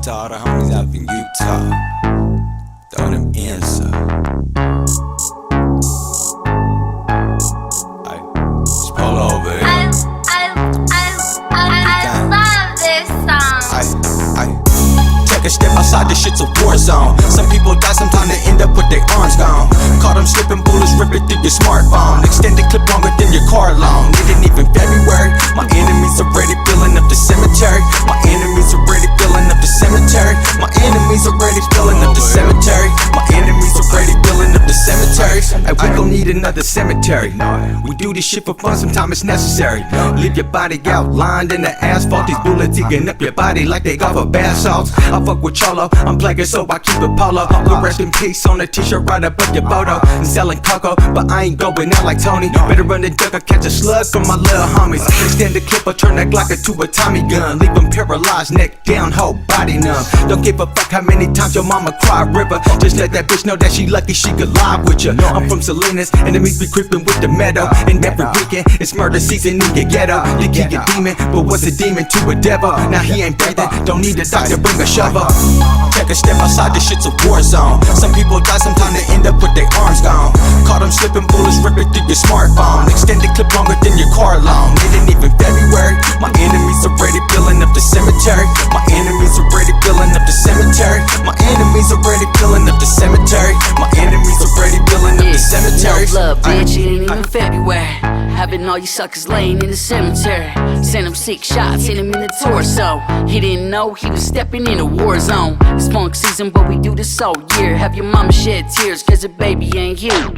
out to all the homies out in Utah. Throw them ends up. Just pull over here. I love this song. Take a step outside, this shit's a war zone. Some people die, sometimes they end up with their arms gone. Caught them slipping, bullets ripping through your smartphone. Extended clip longer than your car loan. It ain't even February. My enemies already filling up the cemetery. My enemies already filling up the cemetery. My enemies already filling up the cemetery. My enemies already filling up the cemetery. And we gon' need another cemetery. We do this shit for fun, sometimes it's necessary. Leave your body outlined in the asphalt. These bullets eating up your body like they got for bath salts. I fuck with Cholo, I'm plaguing so I keep it polo. Put rest in peace on a t-shirt right above your photo. And selling cocoa, but I ain't going out like Tony. Better run the duck or catch a slug from my little homies. Extend the clip or turn that Glock into a Tommy gun. Leave them paralyzed, neck down, whole body numb. Don't give a fuck how many times your mama cry river. Just let that bitch know that she lucky she could lie with you. I'm from Salinas, enemies be creeping with the meadow. And every weekend, it's murder season in your ghetto. You kick a demon, but what's a demon to a devil? Now he ain't breathing, don't need a doctor, bring a shovel. Take a step outside, this shit's a war zone. Some people die, sometimes they end up with their arms gone. Caught them slipping, bullets ripping through your smartphone. Extended clip longer than your car loan. It ain't even February. My enemies already filling up the cemetery. My enemies already filling up the cemetery. My enemies already filling up the cemetery. My enemies already filling up the cemetery. No love, bitch, it ain't even February. Having all you suckers laying in the cemetery. Send him 6 shots, hit him in the torso. He didn't know he was stepping in a war zone. It's funk season, but we do this all year. Have your mama shed tears, cause her baby ain't here.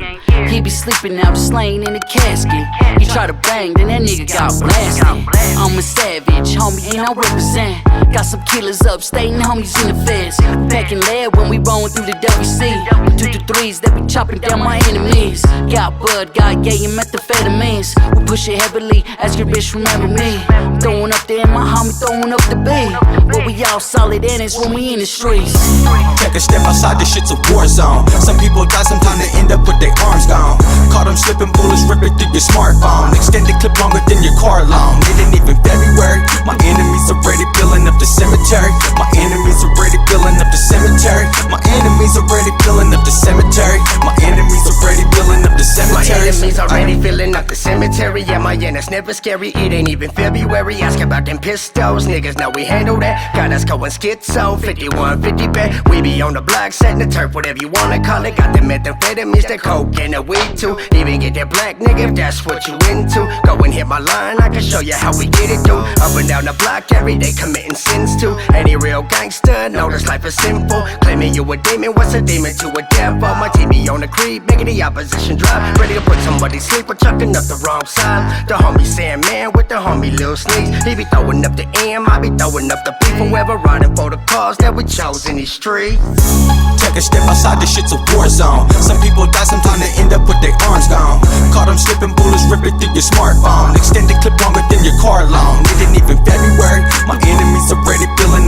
He be sleeping out, slain in a casket. He try to bang, then that nigga got blasted. I'm a savage, homie, and I represent. Got some killers upstate and homies in the feds. Packing lead when we rollin' through the WC. 2 to 3s that be chopping down my enemies. Got bud, got gay and methamphetamines. We push it heavily, ask your bitch remember me. I'm throwing up there, my homie throwing up the beat. But we all solid enemies when we in the streets. Take a step outside, this shit's a war zone. Some people die, sometimes they end up with their arms gone. Caught them slipping, bullets ripping through your smartphone. Extended clip longer than your car loan. It ain't even February. My enemies already filling up the cemetery. My enemies already filling up the cemetery. My enemies already filling up the cemetery. My enemies already filling up the cemetery. My enemies already filling up the cemetery. Yeah, my end, it's never scary. It ain't even February. Ask about them pistols. Niggas know we handle that. Got us going schizo. 5150 bet. We be on the block, setting the turf, whatever you wanna call it. Got the methamphetamines, the coke, and the weed too. Even get that black nigga if that's what you into. Go and hit my line, I can show you how we get it do. Up and down the block, every day committing sins too. Any real gangster, know this life is simple. Claiming you a demon, what's a demon to a devil? My TV on the creep, making the opposition drop. Ready to put somebody to sleep, but chucking up the wrong side. The homie Sandman with the homie Lil Sneaks. He be throwing up the M, I be throwing up the beef. Whoever riding for the cause that we chose in these streets. Take a step outside, this shit's a war zone. Some people die, sometimes they end up with their arms gone. Caught them slipping, bullets ripping through your smartphone. Extended clip longer than your car loan. It ain't even February. My enemies already filling